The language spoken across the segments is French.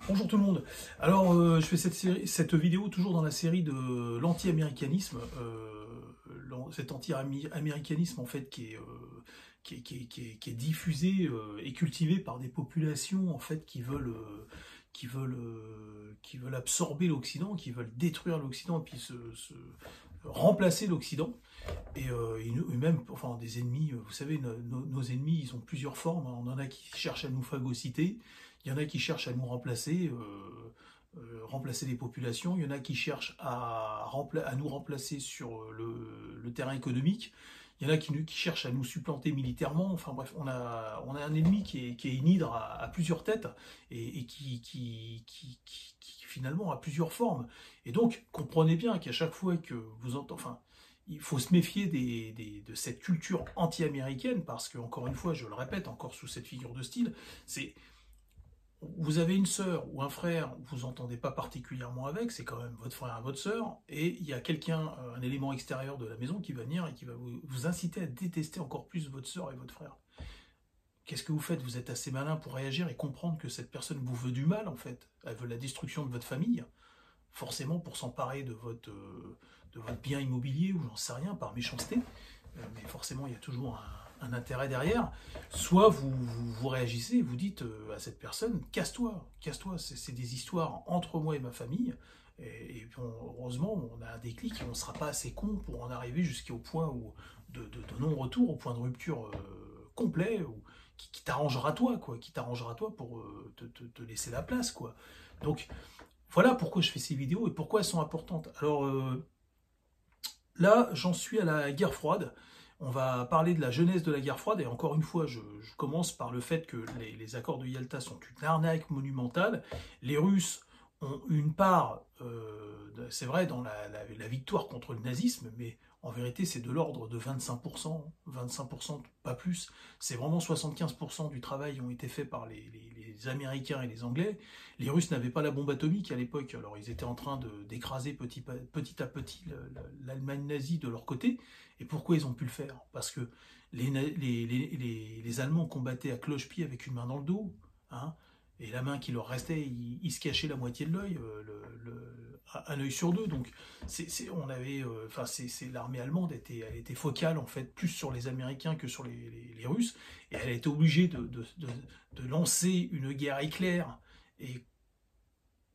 Bonjour tout le monde. Alors, je fais cette vidéo toujours dans la série de l'anti-américanisme, cet anti-américanisme en fait qui est diffusé et cultivé par des populations en fait qui veulent absorber l'Occident, qui veulent détruire l'Occident et puis remplacer l'Occident. Et même, enfin, des ennemis, vous savez, nos ennemis, ils ont plusieurs formes. On en a qui cherchent à nous phagocyter, il y en a qui cherchent à nous remplacer les populations, il y en a qui cherchent à nous remplacer sur le terrain économique, il y en a qui cherchent à nous supplanter militairement. Enfin bref, on a un ennemi qui est une hydre à plusieurs têtes et qui finalement a plusieurs formes. Et donc, comprenez bien qu'à chaque fois que vous entendez... Enfin, il faut se méfier de cette culture anti-américaine parce que, encore une fois, je le répète, encore sous cette figure de style, c'est... Vous avez une sœur ou un frère, vous n'entendez pas particulièrement avec, c'est quand même votre frère et votre sœur, et il y a quelqu'un, un élément extérieur de la maison qui va venir et qui va vous inciter à détester encore plus votre sœur et votre frère. Qu'est-ce que vous faites? Vous êtes assez malin pour réagir et comprendre que cette personne vous veut du mal, en fait. Elle veut la destruction de votre famille, forcément pour s'emparer de votre bien immobilier, ou j'en sais rien, par méchanceté, mais forcément il y a toujours un intérêt derrière. Soit vous réagissez et vous dites à cette personne, casse-toi, c'est des histoires entre moi et ma famille, et puis heureusement on a un déclic et on ne sera pas assez con pour en arriver jusqu'au point de non-retour, au point de rupture complet, qui t'arrangera toi, quoi, pour te laisser la place, quoi. Donc voilà pourquoi je fais ces vidéos et pourquoi elles sont importantes. Alors là, j'en suis à la guerre froide. On va parler de la genèse de la guerre froide, et encore une fois, je commence par le fait que les accords de Yalta sont une arnaque monumentale. Les Russes ont une part, c'est vrai, dans la victoire contre le nazisme, mais en vérité, c'est de l'ordre de 25%, 25%, pas plus. C'est vraiment 75% du travail ont été faits par les Américains et les Anglais. Les Russes n'avaient pas la bombe atomique à l'époque, alors ils étaient en train d'écraser petit à petit l'Allemagne nazie de leur côté. Et pourquoi ils ont pu le faire? Parce que les Allemands combattaient à cloche-pied avec une main dans le dos, hein, et la main qui leur restait, ils se cachaient la moitié de l'œil, un œil sur deux. Donc, l'armée allemande elle était focale en fait plus sur les Américains que sur les Russes, et elle a été obligée de lancer une guerre éclair et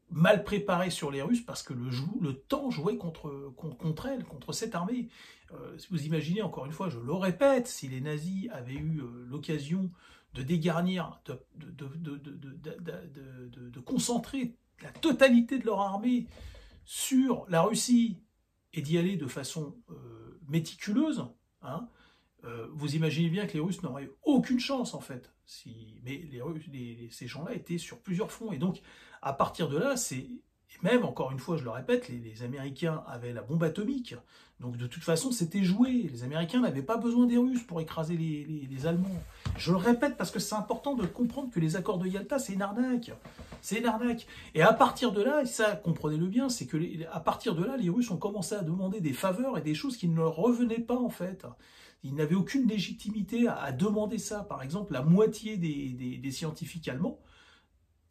mal préparée sur les Russes parce que le temps jouait contre elle, contre cette armée. Vous imaginez, encore une fois, je le répète, si les nazis avaient eu l'occasion de dégarnir, de concentrer la totalité de leur armée sur la Russie et d'y aller de façon méticuleuse, hein, vous imaginez bien que les Russes n'auraient aucune chance en fait. Mais ces gens-là étaient sur plusieurs fronts, et donc à partir de là, même encore une fois, je le répète, les Américains avaient la bombe atomique, donc de toute façon c'était joué. Les Américains n'avaient pas besoin des Russes pour écraser les Allemands. Je le répète parce que c'est important de comprendre que les accords de Yalta, c'est une arnaque. C'est une arnaque. Et à partir de là, et ça, comprenez-le bien, c'est que à partir de là, les Russes ont commencé à demander des faveurs et des choses qui ne leur revenaient pas en fait. Ils n'avaient aucune légitimité à demander ça. Par exemple, la moitié des scientifiques allemands,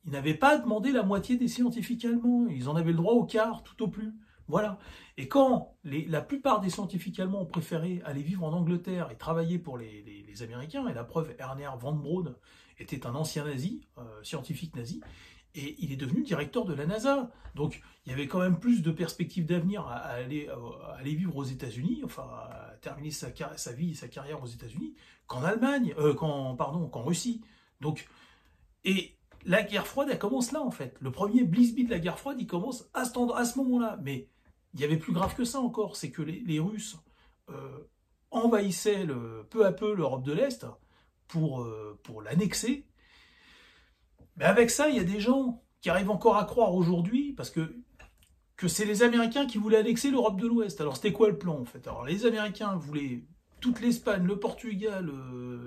ils n'avaient pas demandé la moitié des scientifiques allemands. Ils en avaient le droit au quart, tout au plus. Voilà. Et quand la plupart des scientifiques allemands ont préféré aller vivre en Angleterre et travailler pour les Américains, et la preuve, Ernst von Braun était un ancien nazi, scientifique nazi, et il est devenu directeur de la NASA. Donc, il y avait quand même plus de perspectives d'avenir à aller vivre aux États-Unis, enfin, à terminer sa vie et sa carrière aux États-Unis, qu'en Allemagne, qu'en Russie. Donc, et la guerre froide, elle commence là, en fait. Le premier blitzby de la guerre froide, il commence à ce moment-là. Mais il y avait plus grave que ça encore, c'est que les Russes envahissaient peu à peu l'Europe de l'Est pour l'annexer. Mais avec ça, il y a des gens qui arrivent encore à croire aujourd'hui, parce que c'est les Américains qui voulaient annexer l'Europe de l'Ouest. Alors c'était quoi le plan en fait? Alors les Américains voulaient toute l'Espagne, le Portugal,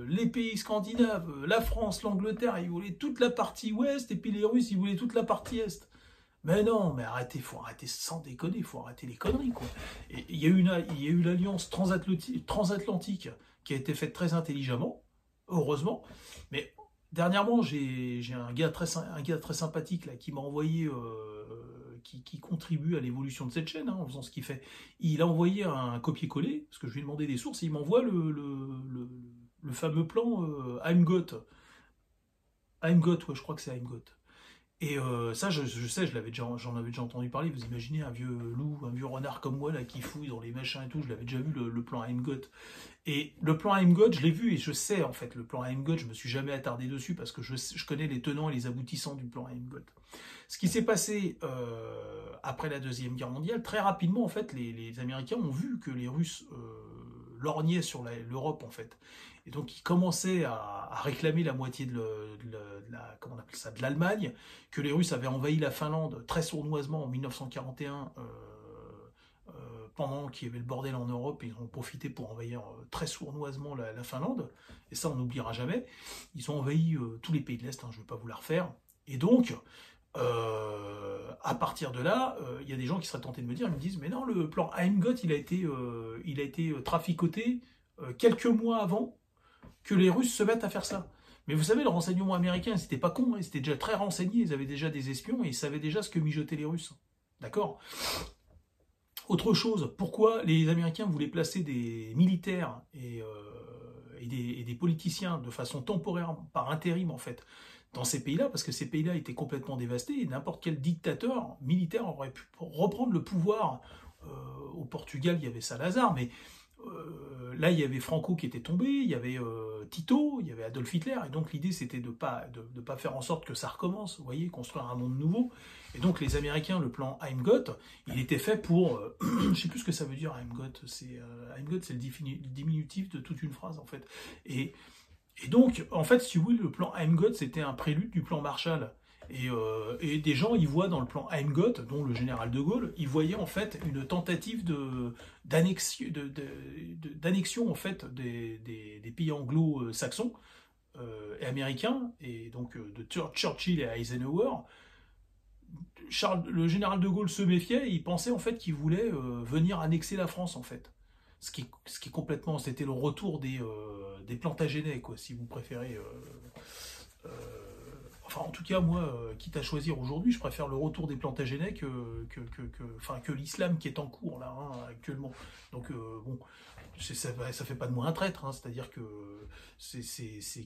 les pays scandinaves, la France, l'Angleterre, ils voulaient toute la partie ouest, et puis les Russes, ils voulaient toute la partie est. Mais non, mais faut arrêter sans déconner, faut arrêter les conneries, quoi. Et il y a eu l'alliance transatlantique qui a été faite très intelligemment, heureusement, mais Dernièrement, j'ai un gars très sympathique là, qui m'a envoyé, qui contribue à l'évolution de cette chaîne, hein, en faisant ce qu'il fait. Il a envoyé un copier-coller, parce que je lui ai demandé des sources, et il m'envoie le fameux plan Heimgott. Heimgott, ouais, je crois que c'est Heimgott. Et ça, je sais, j'en avais déjà entendu parler. Vous imaginez un vieux loup, un vieux renard comme moi, là, qui fouille dans les machins et tout, je l'avais déjà vu, le plan Heimgott. Et le plan Heimgott, je l'ai vu et je sais, en fait, le plan Heimgott, je me suis jamais attardé dessus parce que je connais les tenants et les aboutissants du plan Heimgott. Ce qui s'est passé après la Deuxième Guerre mondiale, très rapidement, en fait, les Américains ont vu que les Russes lorgnaient sur l'Europe, en fait. Et donc, ils commençaient à réclamer la moitié comment on appelle ça, de l'Allemagne, que les Russes avaient envahi la Finlande très sournoisement en 1941, pendant qu'il y avait le bordel en Europe, ils ont profité pour envahir très sournoisement la Finlande, et ça on n'oubliera jamais. Ils ont envahi tous les pays de l'Est, hein, je ne vais pas vous la refaire. Et donc, à partir de là, il y a des gens qui seraient tentés de me dire, ils me disent, mais non, le plan Heimgott, il a été traficoté quelques mois avant que les Russes se mettent à faire ça. Mais vous savez, le renseignement américain, c'était pas con, hein, ils étaient déjà très renseignés, ils avaient déjà des espions et ils savaient déjà ce que mijotaient les Russes. D'accord? Autre chose, pourquoi les Américains voulaient placer des militaires et des politiciens de façon temporaire, par intérim en fait, dans ces pays-là, parce que ces pays-là étaient complètement dévastés et n'importe quel dictateur militaire aurait pu reprendre le pouvoir. Au Portugal, il y avait Salazar, mais là, il y avait Franco qui était tombé, il y avait Tito, il y avait Adolf Hitler, et donc l'idée c'était de pas faire en sorte que ça recommence, vous voyez, construire un monde nouveau. Et donc les Américains, le plan Heimgott, il était fait pour, je sais plus ce que ça veut dire Heimgott, Heimgott c'est le diminutif de toute une phrase en fait. Et donc, en fait, si vous voulez, le plan Heimgott c'était un prélude du plan Marshall. Et des gens, ils voient dans le plan Heimgott, dont le général de Gaulle, ils voyaient en fait une tentative d'annexion en fait des pays anglo-saxons et américains, et donc de Churchill et Eisenhower. Le général de Gaulle se méfiait et il pensait en fait qu'il voulait venir annexer la France en fait. Ce qui est complètement, c'était le retour des Plantagenets, quoi, si vous préférez. Euh, Enfin, en tout cas, moi, quitte à choisir aujourd'hui, je préfère le retour des Plantagenets que l'islam qui est en cours là, hein, actuellement. Donc, bon, ça fait pas de moi un traître, hein, c'est-à-dire que c'est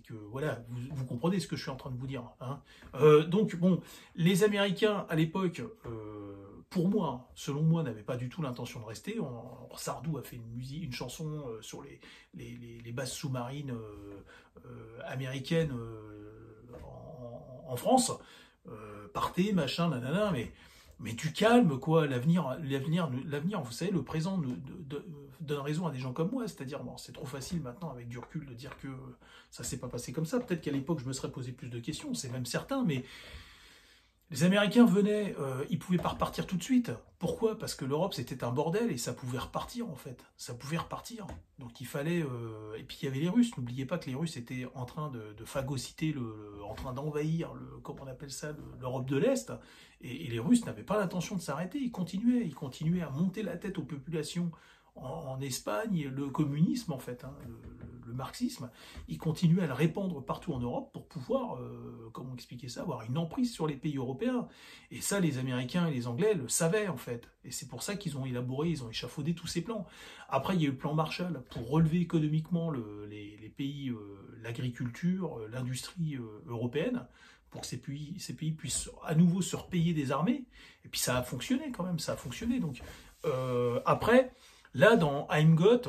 que, voilà, vous comprenez ce que je suis en train de vous dire. Hein. Donc, bon, les Américains, à l'époque, pour moi, selon moi, n'avaient pas du tout l'intention de rester. Sardou a fait une chanson sur les bases sous-marines américaines en France, partez, machin, nanana, mais du calme, quoi, l'avenir, vous savez, le présent donne raison à des gens comme moi, c'est-à-dire, bon, c'est trop facile maintenant, avec du recul, de dire que ça s'est pas passé comme ça, peut-être qu'à l'époque, je me serais posé plus de questions, c'est même certain, mais les Américains venaient, ils pouvaient pas repartir tout de suite. Pourquoi? Parce que l'Europe c'était un bordel et ça pouvait repartir en fait. Ça pouvait repartir. Donc il fallait. Et puis il y avait les Russes. N'oubliez pas que les Russes étaient en train de phagocyter, en train d'envahir, comment on appelle ça, l'Europe de l'Est. Et les Russes n'avaient pas l'intention de s'arrêter. Ils continuaient à monter la tête aux populations en Espagne, le communisme en fait, hein, le marxisme, ils continuaient à le répandre partout en Europe pour pouvoir, comment expliquer ça, avoir une emprise sur les pays européens. Et ça, les Américains et les Anglais le savaient en fait. Et c'est pour ça qu'ils ont élaboré, ils ont échafaudé tous ces plans. Après, il y a eu le plan Marshall pour relever économiquement les pays, l'agriculture, l'industrie européenne, pour que ces pays puissent à nouveau se repayer des armées. Et puis ça a fonctionné quand même, ça a fonctionné. Donc après, là, dans Heimgott,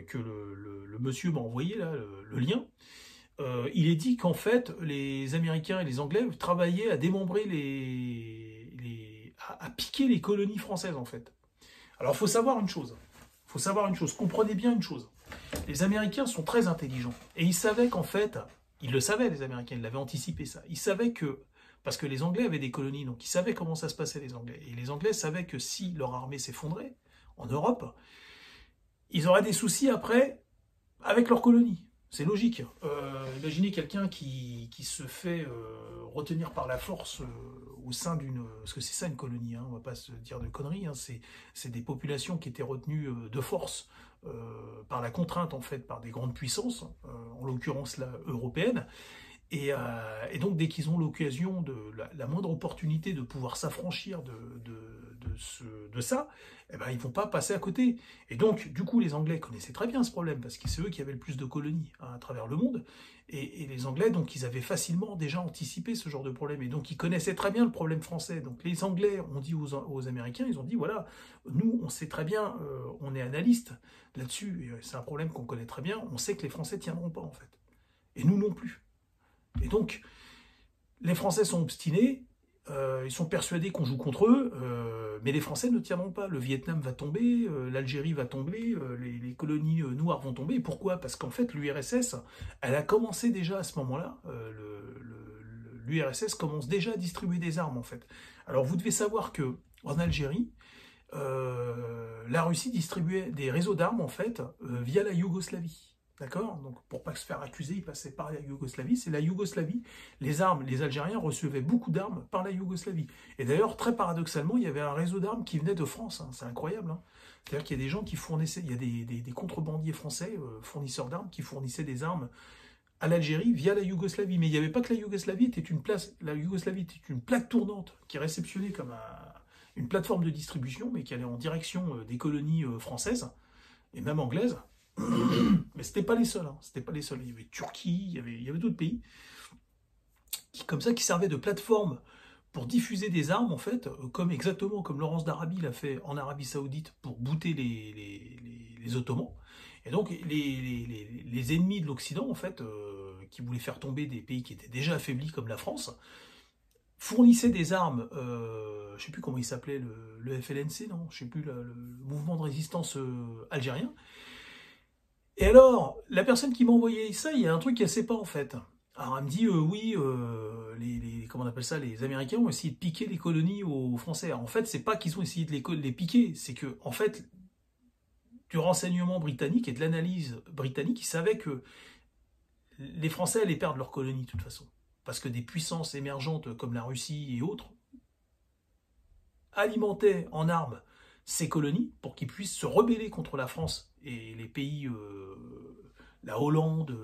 que le monsieur m'a envoyé, là, le lien, il est dit qu'en fait, les Américains et les Anglais travaillaient à démembrer à piquer les colonies françaises, en fait. Alors, il faut savoir une chose. Comprenez bien une chose. Les Américains sont très intelligents. Et ils savaient qu'en fait, ils le savaient, les Américains, ils l'avaient anticipé ça. Ils savaient que, parce que les Anglais avaient des colonies, donc ils savaient comment ça se passait, les Anglais. Et les Anglais savaient que si leur armée s'effondrait, en Europe, ils auraient des soucis après avec leur colonie. C'est logique. Imaginez quelqu'un qui se fait retenir par la force au sein d'une... Parce que c'est ça une colonie, hein, on ne va pas se dire de conneries, hein, c'est des populations qui étaient retenues de force par la contrainte, en fait, par des grandes puissances, en l'occurrence là, européennes. Et donc, dès qu'ils ont l'occasion, la moindre opportunité de pouvoir s'affranchir de ça, eh ben, ils vont pas passer à côté. Et donc, du coup, les Anglais connaissaient très bien ce problème, parce que c'est eux qui avaient le plus de colonies à travers le monde. Et les Anglais, donc, ils avaient facilement déjà anticipé ce genre de problème. Et donc, ils connaissaient très bien le problème français. Donc, les Anglais ont dit aux Américains, ils ont dit, voilà, nous, on sait très bien, on est analystes là-dessus, et c'est un problème qu'on connaît très bien, on sait que les Français tiendront pas, en fait. Et nous non plus. Et donc, les Français sont obstinés, ils sont persuadés qu'on joue contre eux, mais les Français ne tiendront pas. Le Vietnam va tomber, l'Algérie va tomber, les colonies noires vont tomber. Pourquoi? Parce qu'en fait, l'URSS, elle a commencé déjà à ce moment-là, l'URSS commence déjà à distribuer des armes, en fait. Alors, vous devez savoir que en Algérie, la Russie distribuait des réseaux d'armes, en fait, via la Yougoslavie. D'accord? Donc, pour pas se faire accuser, il passait par la Yougoslavie. C'est la Yougoslavie. Les armes, les Algériens recevaient beaucoup d'armes par la Yougoslavie. Et d'ailleurs, très paradoxalement, il y avait un réseau d'armes qui venait de France. Hein. C'est incroyable. Hein. C'est-à-dire qu'il y a des gens qui fournissaient, il y a des contrebandiers français, fournisseurs d'armes, qui fournissaient des armes à l'Algérie via la Yougoslavie. Mais il n'y avait pas que la Yougoslavie était une place. La Yougoslavie était une plaque tournante qui réceptionnait comme une plateforme de distribution, mais qui allait en direction des colonies françaises et même anglaises. Mais c'était pas les seuls, hein. C'était pas les seuls. Il y avait Turquie, il y avait d'autres pays comme ça qui servaient de plateforme pour diffuser des armes en fait, exactement comme Laurence d'Arabie l'a fait en Arabie Saoudite pour bouter les Ottomans. Et donc les ennemis de l'Occident en fait, qui voulaient faire tomber des pays qui étaient déjà affaiblis comme la France, fournissaient des armes. Je sais plus comment il s'appelait, le FLNC, non, je sais plus le mouvement de résistance algérien. Et alors, la personne qui m'a envoyé ça, il y a un truc qu'elle sait pas en fait. Alors elle me dit oui, comment on appelle ça, les Américains ont essayé de piquer les colonies aux Français. Alors, en fait, c'est pas qu'ils ont essayé de les piquer, c'est que en fait, du renseignement britannique et de l'analyse britannique, ils savaient que les Français allaient perdre leurs colonies de toute façon, parce que des puissances émergentes comme la Russie et autres alimentaient en armes ces colonies pour qu'ils puissent se rebeller contre la France et les pays, la Hollande,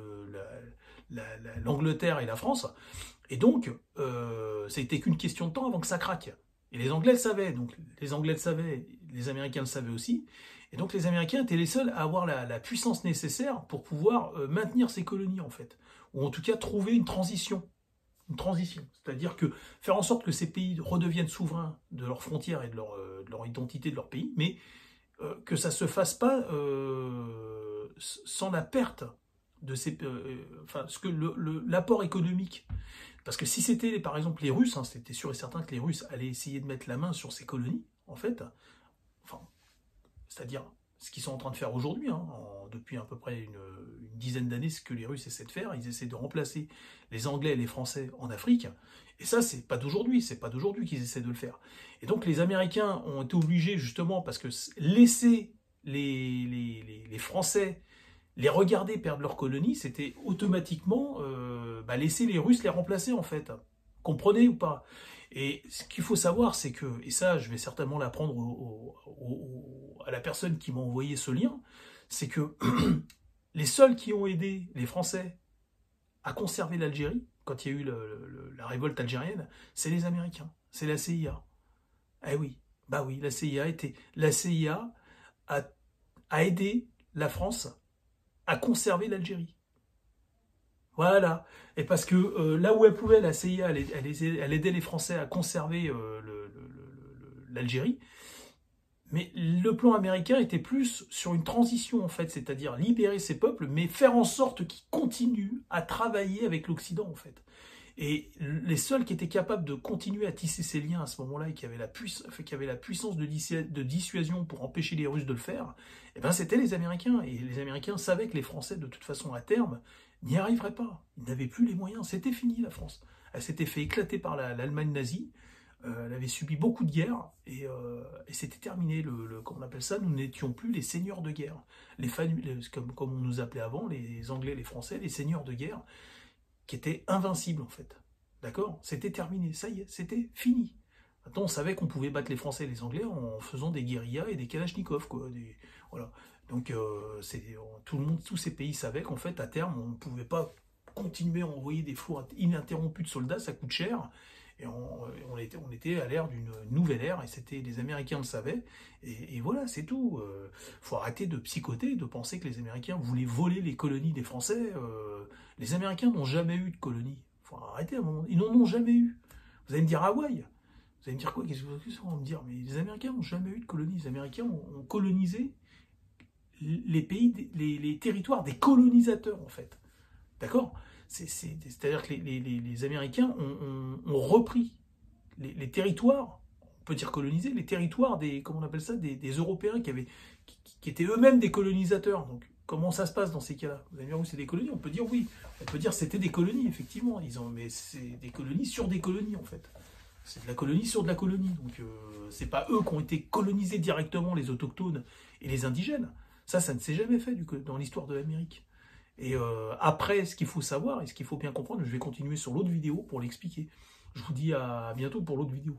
l'Angleterre et la France. Et donc, c'était qu'une question de temps avant que ça craque. Et les Anglais le savaient, donc les Anglais le savaient, les Américains le savaient aussi. Et donc les Américains étaient les seuls à avoir la puissance nécessaire pour pouvoir maintenir ces colonies, en fait. Ou en tout cas trouver une transition. Une transition. C'est-à-dire que faire en sorte que ces pays redeviennent souverains de leurs frontières et de leur identité de leur pays, mais que ça ne se fasse pas sans la perte de ces... l'apport économique. Parce que si c'était, par exemple, les Russes, hein, c'était sûr et certain que les Russes allaient essayer de mettre la main sur ces colonies, en fait, enfin, c'est-à-dire ce qu'ils sont en train de faire aujourd'hui, hein, depuis à peu près une dizaine d'années, ce que les Russes essaient de faire, ils essaient de remplacer les Anglais et les Français en Afrique, et ça, c'est pas d'aujourd'hui qu'ils essaient de le faire. Et donc les Américains ont été obligés, justement, parce que laisser les Français les regarder perdre leur colonie, c'était automatiquement laisser les Russes les remplacer, en fait. Comprenez ou pas? Et ce qu'il faut savoir, c'est que, et ça, je vais certainement l'apprendre à la personne qui m'a envoyé ce lien, c'est que les seuls qui ont aidé les Français à conserver l'Algérie, quand il y a eu la révolte algérienne, c'est les Américains, c'est la CIA. Eh oui, bah oui, la CIA a aidé la France à conserver l'Algérie. Voilà. Et parce que là où elle pouvait, la CIA, elle aidait les Français à conserver l'Algérie. Mais le plan américain était plus sur une transition, en fait, c'est-à-dire libérer ces peuples, mais faire en sorte qu'ils continuent à travailler avec l'Occident, en fait. Et les seuls qui étaient capables de continuer à tisser ces liens à ce moment-là et qui avaient la puissance de dissuasion pour empêcher les Russes de le faire, eh ben, c'était les Américains. Et les Américains savaient que les Français, de toute façon, à terme, n'y arriveraient pas. Ils n'avaient plus les moyens. C'était fini, la France. Elle s'était fait éclater par l'Allemagne nazie. Elle avait subi beaucoup de guerres et c'était terminé. Comment on appelle ça? Nous n'étions plus les seigneurs de guerre. Comme on nous appelait avant, les Anglais, les Français, les seigneurs de guerre, qui étaient invincibles, en fait. D'accord? C'était terminé. Ça y est, c'était fini. Maintenant, on savait qu'on pouvait battre les Français et les Anglais en faisant des guérillas et des kalachnikovs, quoi. Voilà. Donc, tous ces pays savaient qu'en fait, à terme, on ne pouvait pas continuer à envoyer des flots ininterrompus de soldats, ça coûte cher. Et on était à l'ère d'une nouvelle ère, et les Américains le savaient. Et voilà, c'est tout. Faut arrêter de psychoter, de penser que les Américains voulaient voler les colonies des Français. Les Américains n'ont jamais eu de colonies. Faut arrêter à un moment. Ils n'en ont jamais eu. Vous allez me dire Hawaï. Vous allez me dire quoi? Qu'est-ce que vous allez me dire? Mais les Américains n'ont jamais eu de colonies. Les Américains ont colonisé les pays, les territoires des colonisateurs, en fait. D'accord? C'est-à-dire que les Américains ont repris les territoires, on peut dire colonisés, les territoires comment on appelle ça, des Européens qui étaient eux-mêmes des colonisateurs. Donc, comment ça se passe dans ces cas-là? Vous allez me dire, oui, c'est des colonies. On peut dire oui. On peut dire c'était des colonies, effectivement. Mais c'est des colonies sur des colonies, en fait. C'est de la colonie sur de la colonie. Donc, c'est pas eux qui ont été colonisés directement, les autochtones et les indigènes. Ça ne s'est jamais fait dans l'histoire de l'Amérique. Et après, ce qu'il faut savoir et ce qu'il faut bien comprendre, je vais continuer sur l'autre vidéo pour l'expliquer. Je vous dis à bientôt pour l'autre vidéo.